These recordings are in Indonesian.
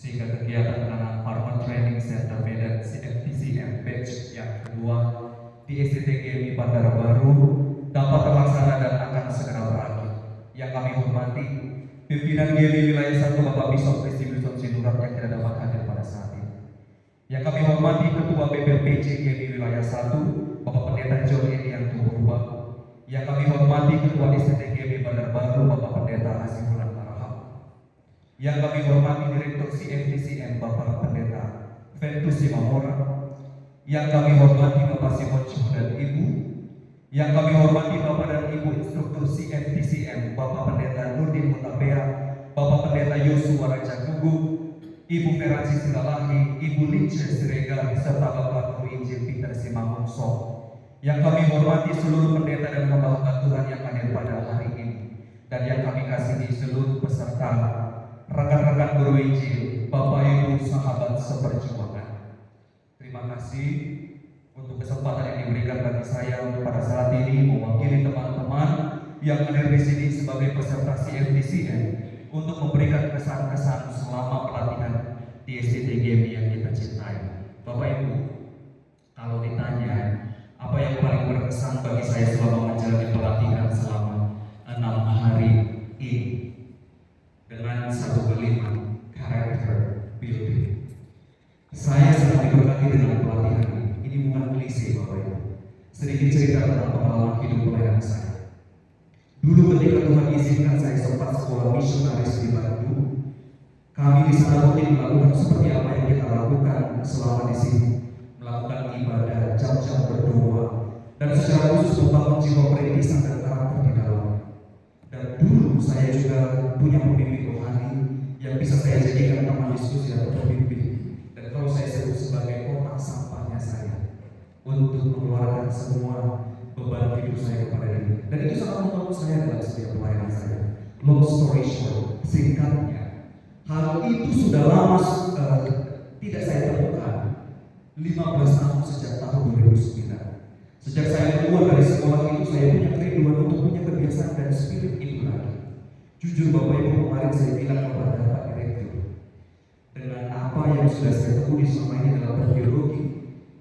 sehingga kegiatan penanganan Farmer Training Center Medan CFTCM Batch yang kedua di STTGMI Bandar Baru dapat terlaksana dan akan segera berakhir. Yang kami hormati pimpinan GMI Wilayah 1 Bapak Bishop Distribution Sinurat yang tidak dapat hadir pada saat ini. Yang kami hormati Ketua BPPC GMI Wilayah 1 Bapak Pendeta John Edianto Purba. Yang kami hormati Ketua STTGMI Bandar Baru Bapak Pendeta Asifulan Maraham. Yang kami hormati Direktur CFTCM Bapak Pendeta Ventus Simamora. Yang kami hormati Bapak Simon Chuh dan Ibu. Yang kami hormati Bapak dan Ibu Instruktur CFTCM Bapak Pendeta Nurdin Mutapea, Bapak Pendeta Yosua Raja Gugu, Ibu Feransi Silalahi, Ibu Lince Siregar, serta Bapak Guru Injil Peter Simamungso. Yang kami hormati seluruh pendeta dan hamba Tuhan yang hadir pada hari ini, dan yang kami kasihi seluruh peserta, rekan-rekan guru Injil, Bapak Ibu sahabat seperjuangan. Terima kasih untuk kesempatan yang diberikan bagi saya untuk pada saat ini mewakili teman-teman yang hadir di sini sebagai peserta CFTCM untuk memberikan kesan-kesan selama pelatihan di STTGMI yang kita cintai. Bapak Ibu, kalau ditanya apa yang paling berkesan bagi saya selama menjalani pelatihan selama 6 hari ini dengan satu kalimat, character building. Saya sangat diberkati dengan pelatihan ini. Ini bukan klise, Bapak Ibu. Sedikit cerita tentang pengalaman hidup pelayanan saya. Dulu ketika Tuhan izinkan saya sempat sekolah misionaris di Bandung, kami di sana rutin melakukan seperti apa yang kita lakukan selama di sini, melakukan ibadah, jam-jam berdoa, dan secara khusus membangun jiwa perintisan dan karakter di dalam. Dan dulu saya juga punya pembimbing rohani yang bisa saya jadikan teman diskusi atau pembimbing. Dan kalau saya sebut sebagai kotak sampahnya saya untuk mengeluarkan semua beban hidup saya kepada dia. Dan itu sangat membantu saya dalam setiap pelayanan saya. Long story short, singkatnya, hal itu sudah lama tidak saya temukan. 15 tahun sejak tahun 2009. Sejak saya keluar dari sekolah itu, saya punya kerinduan untuk punya kebiasaan dan spirit itu lagi. Jujur Bapak Ibu, kemarin saya bilang kepada Pak Direktur, dengan apa yang sudah saya temui selama ini dalam berteologi,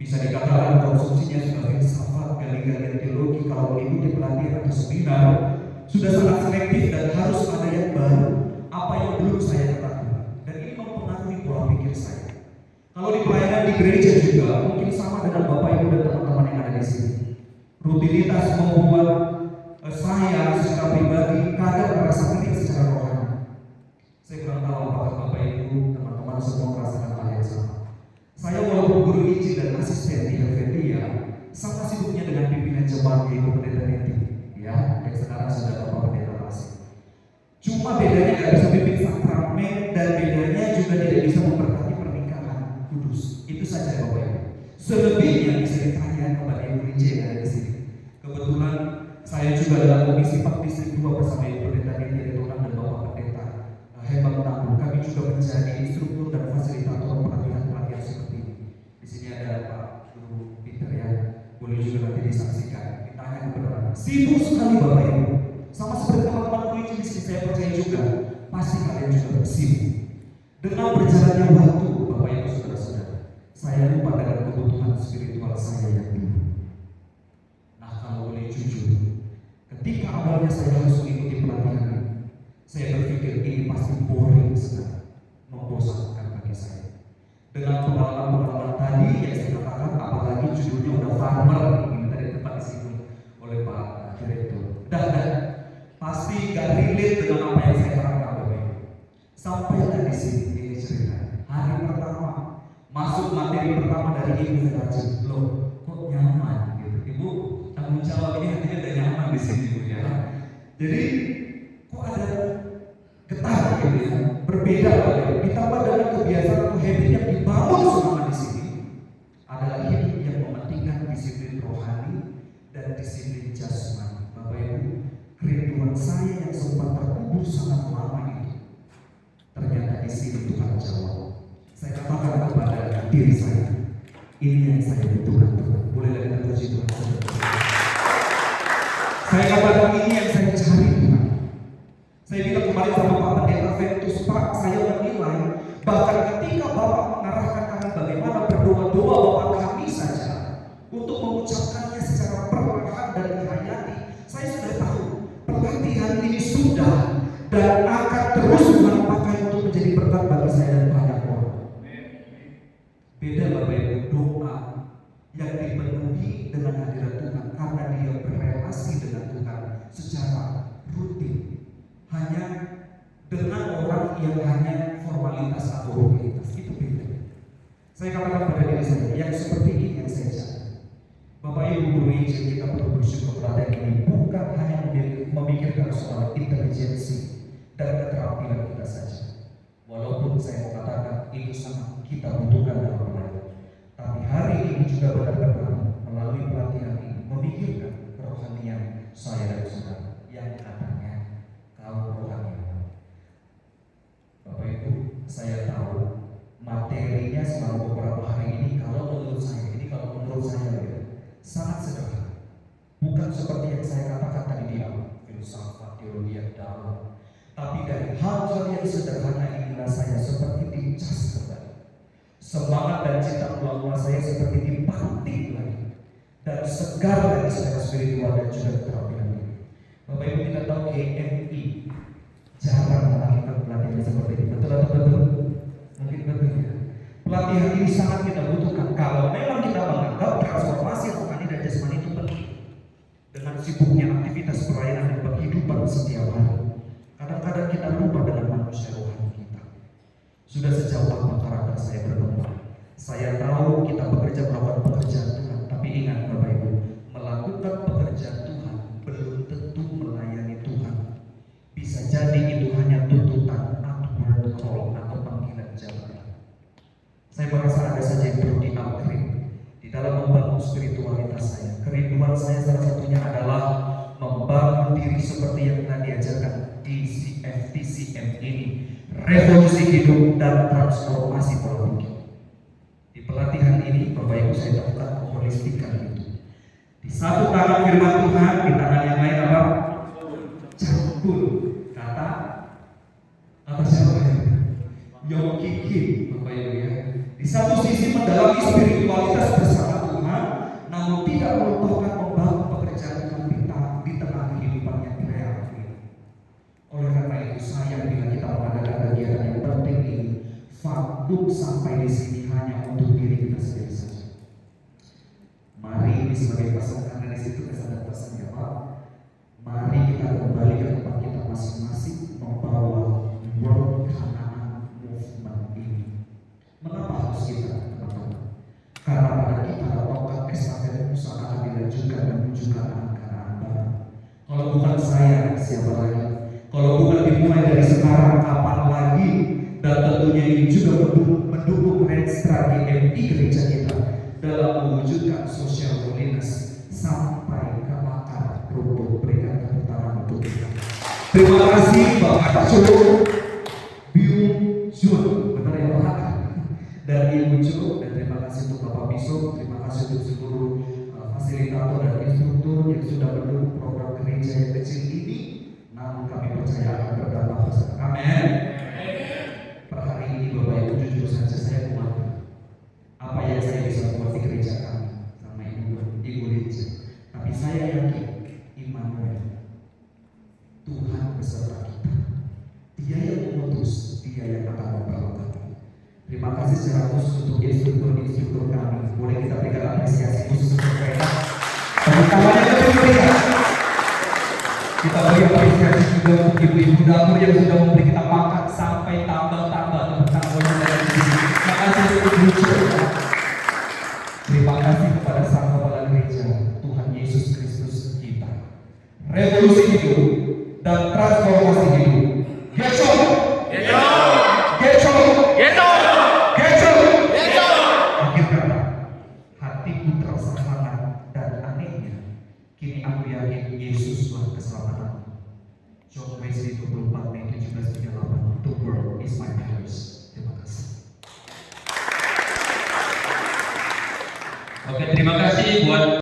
bisa dikatakan konsumsinya sudah filsafat, gali-galian teologi, kalau mengikuti pelatihan atau seminar, sudah sangat selektif dan harus ada yang baru, apa yang belum saya ketahui. Dan ini mempengaruhi pola pikir saya. Kalau di pelayanan di gereja juga mungkin sama dengan Bapak Ibu dan teman-teman yang ada di sini. Rutinitas membuat saya secara pribadi kadang merasa pelik secara rohani. Saya kurang tahu apakah Bapak Ibu, teman-teman semua merasakan hal yang sama. Saya walaupun guru Injil dan asisten di Helvetia, sama sibuknya dengan pimpinan jemaat di Ibu Pendeta Neti, ya, yang sekarang sudah Bapak Pendeta Masih. Cuma bedanya tidak bisa pimpin sakramen dan bedanya juga tidak bisa memberkati pernikahan kudus. Itu saja Bapak Ibu. Selebihnya bisa ditanyakan kepada Ibu Injil yang ada di sini. Kebetulan saya juga dalam komisi Pak Distrik 2 bersama Ibu Pendeta Neti Retunan dan Bapak Pendeta Hebat Tangguh. Kami juga menjadi instruktur dan fasilitator pelatihan-pelatihan seperti ini. Di sini ada Pak Guru Peter ya, boleh juga nanti disaksikan. Ditanya kepada sibuk sekali Bapak Ibu. Sama seperti teman-teman guru di sini, saya percaya juga pasti kalian juga bersibuk. Dengan berjalannya waktu, Bapak Ibu saudara-saudara, saya lupa dengan kebutuhan spiritual saya yang dulu. Nah, kalau boleh jujur, ketika awalnya saya harus mengikuti pelatihan ini, saya berpikir ini pasti boring sekali, membosankan bagi saya. Dengan pengalaman-pengalaman tadi yang saya katakan, apalagi judulnya udah farmer, ini tadi tempat disinggung oleh Pak Direktur. Dan pasti gak relate dengan apa yang saya harapkan Bapak Ibu. Sampai tadi sini ini cerita. Hari pertama masuk materi pertama dari Ibu Feraji, loh kok nyaman gitu. Ibu tanggung jawab ini hatinya udah nyaman di sini Bu ya. Jadi kok ada getar gitu ya, berbeda Bapak Ibu. Ditambah dengan kebiasaan atau habit yang dibangun selama di sini adalah hidup yang mementingkan disiplin rohani dan disiplin jasmani. Bapak Ibu, kerinduan saya yang sempat terkubur sangat lama itu ternyata di sini Tuhan jawab. Saya katakan kepada diri saya, ini yang saya butuhkan Tuhan. Boleh kita puji Tuhan. Saya katakan ini yang saya cari Tuhan. Saya bilang kemarin sama Pak Pendeta Ventus, Pak, saya menilai bahkan Tuhan pakai untuk menjadi berkat bagi saya dan banyak orang. Beda Bapak Ibu, doa yang dipenuhi dengan hadirat Tuhan karena dia berrelasi dengan Tuhan secara rutin, hanya dengan orang yang hanya formalitas atau rutinitas, itu beda. Saya katakan pada diri saya, yang seperti ini yang saya cari. Bapak Ibu guru Injil, kita perlu bersyukur pada ini bukan hanya memikirkan soal intelijensi dan keterampilan kita saja. Walaupun saya mau katakan itu sangat kita butuhkan dalam pelayanan, tapi hari ini juga benar-benar melalui pelatihan ini memikirkan kerohanian saya dan saudara yang katanya kaum rohani. Bapak Ibu, saya tahu materinya selama beberapa hari ini kalau menurut saya ya, sangat sederhana. Bukan seperti yang saya katakan tadi di awal, filsafat, teologi yang dalam. Tapi dari hal-hal yang sederhana inilah saya seperti dicas kembali. Semangat dan cinta keluarga saya seperti dipantik lagi. Dan segar lagi secara spiritual dan juga keterampilan ini. Bapak Ibu, kita tahu GMI jarang melakukan pelatihan seperti ini. Betul atau betul? Mungkin betul ya. Pelatihan ini sangat kita butuhkan kalau memang kita menganggap transformasi rohani dan jasmani itu penting. Dengan sibuknya aktivitas pelayanan dan kehidupan setiap hari, kadang-kadang kita lupa dengan manusia rohani kita. Sudah sejauh apa karakter saya berkembang? Saya tahu kita bekerja melakukan pekerjaan Tuhan, tapi ingat Bapak Ibu, melakukan pekerjaan Tuhan belum tentu melayani Tuhan. Bisa jadi itu hanya tuntutan upward call atau panggilan jabatan. Saya merasa ada saja yang perlu di-upgrade di dalam membangun spiritualitas saya. Kerinduan saya salah satunya adalah membangun diri seperti yang telah diajarkan di FTCM ini, revolusi hidup dan transformasi pola pikir. Di pelatihan ini Bapak Ibu saya temukan keholistikan itu. Di satu tangan firman Tuhan, di tangan yang lain apa? Cangkul. Kata siapa ya? Yongki, Bapak Ibu ya. Di satu sisi mendalami spiritualitas bersama Tuhan, namun tidak melupakan membangun pekerjaan Tuhan di tengah kehidupan yang real ini. Oleh karena itu sayang bila kita mengadakan kegiatan yang penting ini vakum sampai di sini hanya untuk diri kita sendiri saja. Mari ini sebagai pesan, karena di situ ada pesan ya Pak. Mari kita kembali ke tempat kita masing-masing membawa World Canaan Movement ini. Mengapa harus kita, teman-teman? Karena pada kita tongkat estafet Musa akan dilanjutkan menuju Kanaan baru. Kalau bukan saya, siapa lagi? Kalau bukan dimulai dari sekarang, kapan lagi? Dan tentunya ini juga mendukung red strategi gereja kita dalam mewujudkan social holiness sampai ke akar rumput. Berikan tepuk tangan untuk kita. Terima kasih Bapak Cho Byung Jun, benar ya Pak? Dan Ibu Cho, dan terima kasih untuk Bapak Bishop, terima kasih untuk seluruh fasilitator dan instruktur yang sudah mendukung program gereja yang kecil ini. Namun kami percaya akan berdampak besar. Amin. Per hari ini Bapak Ibu, jujur saja saya khawatir apa yang saya bisa buat di gereja kami sama Ibu gereja. Tapi saya yakin Immanuel, Tuhan beserta kita. Dia yang memutus, Dia yang akan membawa kami. Terima kasih secara khusus untuk instruktur kami. Boleh kita berikan apresiasi khusus untuk mereka. Tepuk tangan yang lebih meriah. Kita beri apresiasi juga untuk ibu-ibu dapur yang sudah memberi kita makan sampai tambah-tambah. Tepuk tangan dari sini. Terima kasih untuk lucu. Terima kasih kepada Sang Kepala Gereja Tuhan Yesus Kristus kita. Revolusi hidup dan transformasi hidup. Geco. Akhir kata, hatiku terasa hangat dan anehnya. Kini aku yakin Yesuslah keselamatanku. John Wesley 24 Mei 1738. The world is my palace. Terima kasih. Oke, terima kasih buat